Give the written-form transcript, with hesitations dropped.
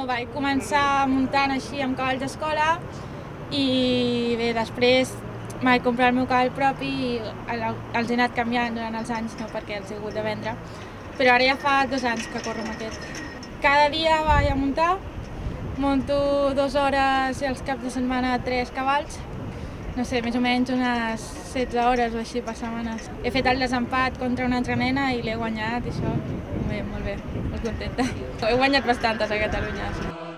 Vaig començar muntant així amb cavalls d'escola i bé, després vaig comprar el meu cavall propi i els he anat canviant durant els anys, no perquè els he hagut de vendre, però ara ja fa 2 anys que corro amb aquest. Cada dia vaig a muntar, monto 2 hores i els caps de setmana 3 cavalls, no sé, més o menys unes 16 hores o així per setmanes. He fet el desempat contra una altra nena i l'he guanyat i això, molt bé, molt contenta. He guanyat bastantes a Catalunya.